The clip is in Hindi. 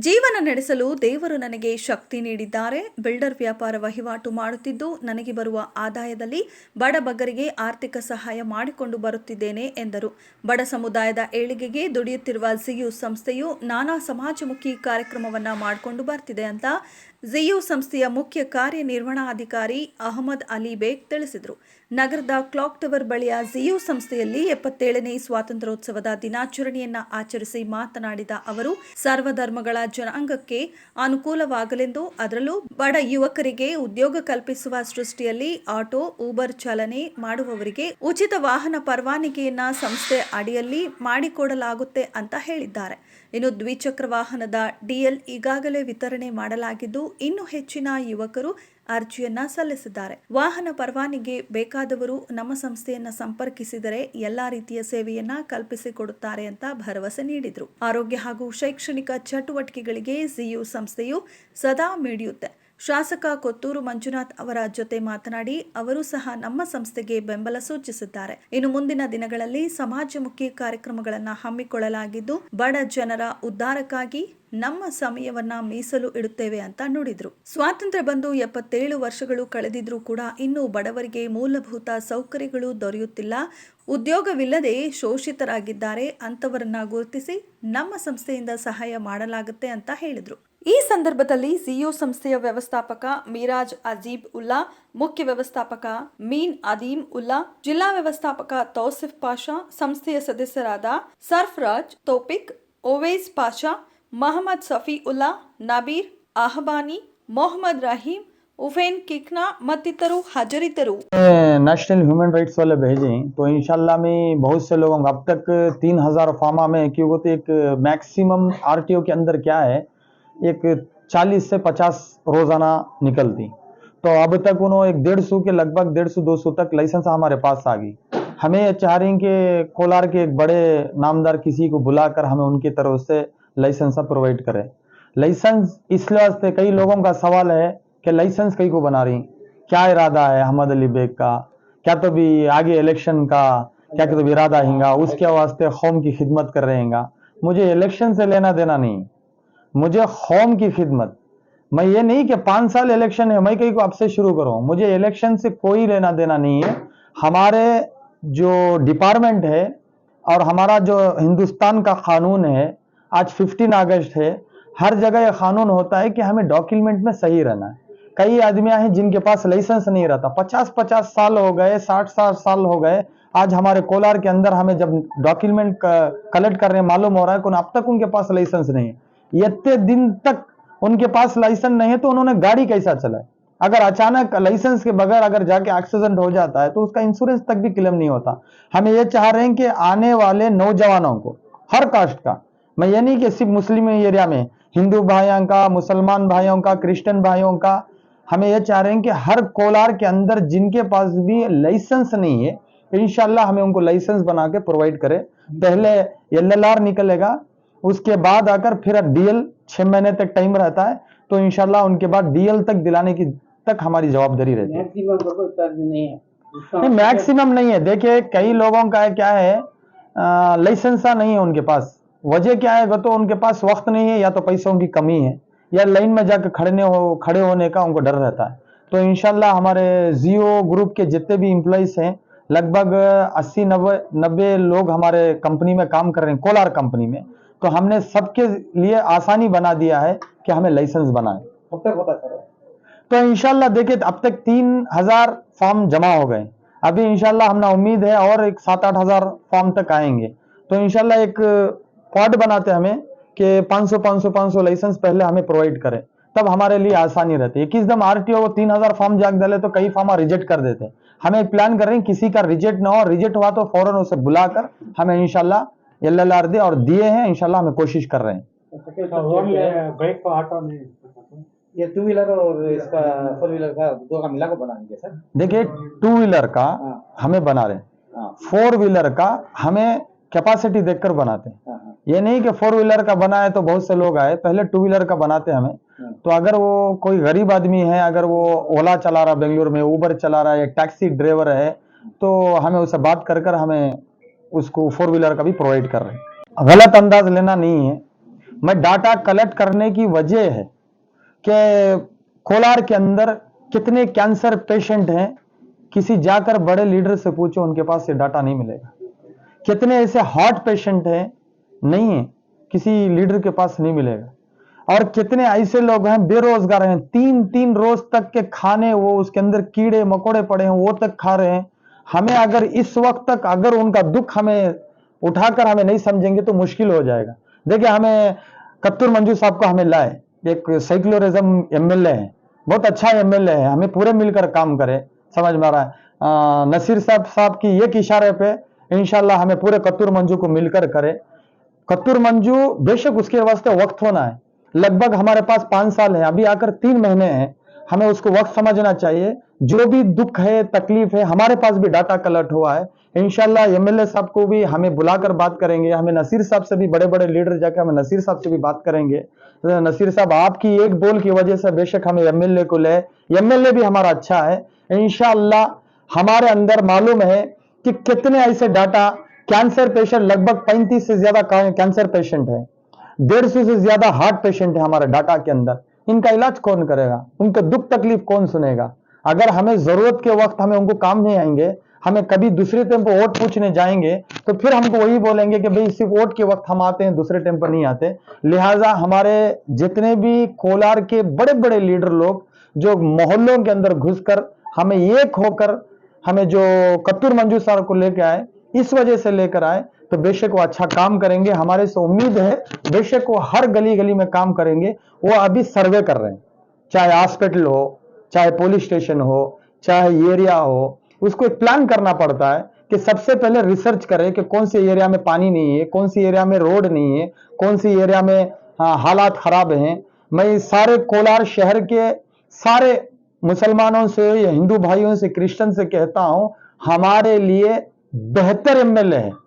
ಜೀವನ ನಡೆಸಲು ದೇವರು ನನಗೆ ಶಕ್ತಿ ನೀಡಿದ್ದಾರೆ. ಬಿಲ್ಡರ್ ವ್ಯಾಪಾರ ವಹಿವಾಟು ಮಾಡುತ್ತಿದ್ದು ನನಗೆ ಬರುವ ಆದಾಯದಲ್ಲಿ ಬಡ ಬಗ್ಗರಿಗೆ ಆರ್ಥಿಕ ಸಹಾಯ ಮಾಡಿಕೊಂಡು ಬರುತ್ತಿದ್ದೇನೆ ಎಂದರು. ಬಡ ಸಮುದಾಯದ ಏಳಿಗೆಗೆ ದುಡಿಯುತ್ತಿರುವ ಜಿಯು ಸಂಸ್ಥೆಯು ನಾನಾ ಸಮಾಜಮುಖಿ ಕಾರ್ಯಕ್ರಮವನ್ನು ಮಾಡಿಕೊಂಡು ಬರ್ತಿದೆ ಅಂತ ಜಿಯು ಸಂಸ್ಥೆಯ ಮುಖ್ಯ ಕಾರ್ಯನಿರ್ವಹಣಾಧಿಕಾರಿ ಅಹಮದ್ ಅಲಿ ಬೇಗ್ ತಿಳಿಸಿದರು. ನಗರದ ಕ್ಲಾಕ್ ಟವರ್ ಬಳಿಯ ಜಿಯು ಸಂಸ್ಥೆಯಲ್ಲಿ 77ನೇ ಸ್ವಾತಂತ್ರ್ಯೋತ್ಸವದ ದಿನಾಚರಣೆಯನ್ನ ಆಚರಿಸಿ ಮಾತನಾಡಿದ ಅವರು, ಸರ್ವಧರ್ಮಗಳ ಜನಾಂಗಕ್ಕೆ ಅನುಕೂಲವಾಗಲೆಂದು ಅದರಲ್ಲೂ ಬಡ ಯುವಕರಿಗೆ ಉದ್ಯೋಗ ಕಲ್ಪಿಸುವ ಸೃಷ್ಟಿಯಲ್ಲಿ ಆಟೋ, ಊಬರ್ ಚಾಲನೆ ಮಾಡುವವರಿಗೆ ಉಚಿತ ವಾಹನ ಪರವಾನಗಿಯನ್ನ ಸಂಸ್ಥೆ ಅಡಿಯಲ್ಲಿ ಮಾಡಿಕೊಡಲಾಗುತ್ತೆ ಅಂತ ಹೇಳಿದ್ದಾರೆ. ಇನ್ನು ದ್ವಿಚಕ್ರ ವಾಹನದ ಡಿಎಲ್ ಈಗಾಗಲೇ ವಿತರಣೆ ಮಾಡಲಾಗಿದ್ದು ಇನ್ನೂ ಹೆಚ್ಚಿನ ಯುವಕರು ಅರ್ಜಿಯನ್ನ ಸಲ್ಲಿಸಿದ್ದಾರೆ. ವಾಹನ ಪರವಾನಗಿ ಬೇಕಾದವರು ನಮ್ಮ ಸಂಸ್ಥೆಯನ್ನ ಸಂಪರ್ಕಿಸಿದರೆ ಎಲ್ಲಾ ರೀತಿಯ ಸೇವೆಯನ್ನ ಕಲ್ಪಿಸಿಕೊಡುತ್ತಾರೆ ಅಂತ ಭರವಸೆ ನೀಡಿದರು. ಆರೋಗ್ಯ ಹಾಗೂ ಶೈಕ್ಷಣಿಕ ಚಟುವಟಿಕೆಗಳಿಗೆ ಜಿಯು ಸಂಸ್ಥೆಯು ಸದಾ ಮಿಡಿಯುತ್ತೆ. ಶಾಸಕ ಕೊತ್ತೂರು ಮಂಜುನಾಥ್ ಅವರ ಜೊತೆ ಮಾತನಾಡಿ ಅವರು ಸಹ ನಮ್ಮ ಸಂಸ್ಥೆಗೆ ಬೆಂಬಲ ಸೂಚಿಸಿದ್ದಾರೆ. ಇನ್ನು ಮುಂದಿನ ದಿನಗಳಲ್ಲಿ ಸಮಾಜಮುಖಿ ಕಾರ್ಯಕ್ರಮಗಳನ್ನು ಹಮ್ಮಿಕೊಳ್ಳಲಾಗಿದ್ದು ಬಡ ಜನರ ಉದ್ಧಾರಕ್ಕಾಗಿ ನಮ್ಮ ಸಮಯವನ್ನ ಮೀಸಲು ಇಡುತ್ತೇವೆ ಅಂತ ನುಡಿದ್ರು. ಸ್ವಾತಂತ್ರ್ಯ ಬಂದು 77 ವರ್ಷಗಳು ಕಳೆದಿದ್ರೂ ಕೂಡ ಇನ್ನೂ ಬಡವರಿಗೆ ಮೂಲಭೂತ ಸೌಕರ್ಯಗಳು ದೊರೆಯುತ್ತಿಲ್ಲ, ಉದ್ಯೋಗವಿಲ್ಲದೆ ಶೋಷಿತರಾಗಿದ್ದಾರೆ. ಅಂತವರನ್ನ ಗುರುತಿಸಿ ನಮ್ಮ ಸಂಸ್ಥೆಯಿಂದ ಸಹಾಯ ಮಾಡಲಾಗುತ್ತೆ ಅಂತ ಹೇಳಿದ್ರು. ಈ ಸಂದರ್ಭದಲ್ಲಿ ಜಿಯು ಸಂಸ್ಥೆಯ ವ್ಯವಸ್ಥಾಪಕ ಮಿರಾಜ್ ಅಜೀಬ್ ಉಲ್ಲಾ, ಮುಖ್ಯ ವ್ಯವಸ್ಥಾಪಕ ಮೀನ್ ಅದೀಮ್ ಉಲ್ಲಾ, ಜಿಲ್ಲಾ ವ್ಯವಸ್ಥಾಪಕ ತೌಸಿಫ್ ಪಾಷಾ, ಸಂಸ್ಥೆಯ ಸದಸ್ಯರಾದ ಸರ್ಫರಾಜ್ ತೌಫಿಕ್, ಓವೈಸ್ ಪಾಷಾ, ಮೊಹಮ್ಮದ್ ಸಫಿ ಉಲ್ಲಾ, ನಬೀರ್ ಅಹಬಾನಿ, ಮೊಹಮ್ಮದ್ रहीम, उफेन किकना मತ್ತಿತರು हाजरितರು। नेशनल ह्यूमन राइट्स वाले भेजे तो इंशाल्लाह में बहुत से लोगों को अब तक 3000 फार्मा में, क्योंकि तो एक मैक्सिमम आरटीओ के अंदर क्या है, एक 40 से 50 रोजाना निकलती, तो अब तक उन्होंने एक 150 के लगभग 150-200 तक लाइसेंस हमारे पास आ गई। हमें ये चाह रही कि कोलार के एक बड़े नामदार किसी को बुलाकर हमें उनकी तरफ से लाइसेंस प्रोवाइड करें। लाइसेंस इसलिए वास्ते कई लोगों का सवाल है कि लाइसेंस कई को बना रही, क्या इरादा है अहमद अली बेग का, क्या तो भी आगे इलेक्शन का क्या तो भी इरादा हिंगा, उसके वास्ते कौम की खिदमत कर रहेगा। मुझे इलेक्शन से लेना देना नहीं, मुझे कौम की खिदमत। मैं ये नहीं कि 5 साल इलेक्शन है मैं कहीं को आपसे शुरू करूं, मुझे इलेक्शन से कोई लेना देना नहीं है। हमारे जो डिपार्टमेंट है और हमारा जो हिंदुस्तान का कानून है, आज 15 अगस्त है, हर जगह यह कानून होता है कि हमें डॉक्यूमेंट में सही रहना है। कई आदमियां हैं जिनके पास लाइसेंस नहीं रहता, 50-50 साल हो गए, 60 साल हो गए, आज हमारे कोलार के अंदर हमें जब डॉक्यूमेंट कलेक्ट करने मालूम हो रहा है कि अब तक उनके पास लाइसेंस नहीं है। इतने दिन तक उनके पास लाइसेंस नहीं है तो उन्होंने गाड़ी कैसा चलाए? अगर अचानक लाइसेंस के बगैर अगर जाके एक्सीडेंट हो जाता है तो उसका इंश्योरेंस तक भी क्लेम नहीं होता। हमें ये चाह रहे हैं कि आने वाले नौजवानों को, हर कास्ट का, मैं ये नहीं कि सिर्फ मुस्लिम एरिया में, हिंदू भाइयों का, मुसलमान भाइयों का, क्रिश्चियन भाइयों का, हमें यह चाह रहे हैं कि हर कोलार के अंदर जिनके पास भी लाइसेंस नहीं है, इंशाल्लाह हमें उनको लाइसेंस बना के प्रोवाइड करें। पहले एलएलआर निकलेगा, उसके बाद आकर फिर डीएल 6 महीने तक टाइम रहता है, तो इंशाल्लाह उनके बाद डीएल तक दिलाने की तक हमारी जवाबदारी रहती है। मैक्सिमम नहीं है। देखिए कई लोगों का क्या है, लाइसेंस नहीं है उनके पास, वजह क्या है, तो उनके पास वक्त नहीं है, या तो पैसों की कमी है, या लाइन में जाकर खड़े होने का उनको डर रहता है। तो इंशाल्लाह हमारे जियो ग्रुप के जितने भी एम्प्लॉइज हैं, लगभग 80-90 लोग हमारे कंपनी में काम कर रहे हैं, कोलार कंपनी में, तो हमने सबके लिए आसानी बना दिया है कि हमें लाइसेंस बनाए। कब तक होता है? तो इंशाल्लाह देखिए अब तक 3000 फॉर्म जमा हो गए, अभी इंशाल्लाह हमने उम्मीद है और एक 7-8 हजार फॉर्म तक आएंगे, तो इंशाल्लाह एक क्वाड बनाते हमें कि 500 लाइसेंस पहले हमें प्रोवाइड करें, तब हमारे लिए आसानी रहती है। किस दम आरटीओ 3000 फॉर्म जाग डाले तो कई फॉर्म रिजेक्ट कर देते हैं। हमें प्लान कर रहे हैं किसी का रिजेक्ट ना हो, रिजेक्ट हुआ तो फौरन उसे बुलाकर हमें इंशाल्लाह एलएलआर दे, और दिए हैं इंशाल्लाह, हमें कोशिश कर रहे हैं। ब्रेक का ऑटो नहीं, ये 2 व्हीलर और इसका 4 व्हीलर का दो का मिला को बनाएंगे सर। देखिए 2 व्हीलर का हमें बना रहे, 4 व्हीलर का हमें कैपेसिटी देखकर बनाते हैं। ये नहीं कि 4 व्हीलर का बनाए तो बहुत से लोग आए, पहले 2 व्हीलर का बनाते हमें। तो अगर वो कोई गरीब आदमी है, अगर वो ओला चला रहा, बेंगलुरु में ऊबर चला रहा है, टैक्सी ड्राइवर है, तो हमें उससे बात कर हमें उसको 4 व्हीलर का भी प्रोवाइड कर रहे हैं। गलत अंदाज लेना नहीं है, मैं डाटा कलेक्ट करने की वजह है कि कोलार के अंदर कितने कैंसर पेशेंट हैं, किसी जाकर बड़े लीडर से पूछो, उनके पास ये डाटा नहीं मिलेगा। कितने ऐसे हार्ट पेशेंट हैं, नहीं है, किसी लीडर के पास नहीं मिलेगा। और कितने ऐसे लोग हैं बेरोजगार हैं, 3-3 रोज तक के खाने वो उसके अंदर कीड़े मकोड़े पड़े हैं, वो तक खा रहे हैं। हमें अगर इस वक्त तक अगर उनका दुख हमें उठाकर हमें नहीं समझेंगे तो मुश्किल हो जाएगा। देखिए, हमें कत्तूर मंजू साहब को हमें लाए, एक सेक्युलरिज्म एमएलए है, बहुत अच्छा एमएलए है, हमें पूरे मिलकर काम करें, समझ में आ रहा है। नसीर साहब की एक इशारे पे इंशाल्लाह हमें पूरे कत्तूर मंजू को मिलकर करें। कत्तूर मंजू बेशक उसके वास्ते वक्त होना है, लगभग हमारे पास 5 साल है, अभी आकर 3 महीने हैं, हमें उसको वक्त समझना चाहिए। जो भी दुख है तकलीफ है, हमारे पास भी डाटा कलेक्ट हुआ है। इंशाल्लाह एमएलए साहब को भी हमें बुलाकर बात करेंगे, हमें नसीर साहब से भी, बड़े बड़े लीडर जाकर हमें नसीर साहब से भी बात करेंगे। नसीर साहब, आपकी एक बोल की वजह से बेशक हमें एमएलए को ले, एमएलए भी हमारा अच्छा है। इंशाल्लाह हमारे अंदर मालूम है कि कितने ऐसे डाटा कैंसर पेशेंट, लगभग 35 से ज्यादा कैंसर पेशेंट है, 150 से ज्यादा हार्ट पेशेंट है हमारे डाटा के अंदर। इनका इलाज कौन करेगा, उनका दुख तकलीफ कौन सुनेगा? अगर हमें जरूरत के वक्त हमें उनको काम नहीं आएंगे, हमें कभी दूसरे टाइम पर वोट पूछने जाएंगे तो फिर हमको वही बोलेंगे कि भाई सिर्फ वोट के वक्त हम आते हैं, दूसरे टाइम पर नहीं आते। लिहाजा हमारे जितने भी कोलार के बड़े बड़े लीडर लोग जो मोहल्लों के अंदर घुसकर हमें एक होकर हमें जो कत्तूर मंजू साहब को लेकर आए, इस वजह से लेकर आए, तो बेशक वो अच्छा काम करेंगे। हमारे से उम्मीद है बेशक वो हर गली गली में काम करेंगे। वो अभी सर्वे कर रहे हैं, चाहे हॉस्पिटल हो, चाहे पुलिस स्टेशन हो, चाहे एरिया हो, उसको एक प्लान करना पड़ता है कि सबसे पहले रिसर्च करें कि कौन सी एरिया में पानी नहीं है, कौन सी एरिया में रोड नहीं है, कौन सी एरिया में हालात खराब हैं। मैं सारे कोलार शहर के सारे मुसलमानों से या हिंदू भाइयों से, क्रिश्चियन से कहता हूं, हमारे लिए बेहतर एमएलए है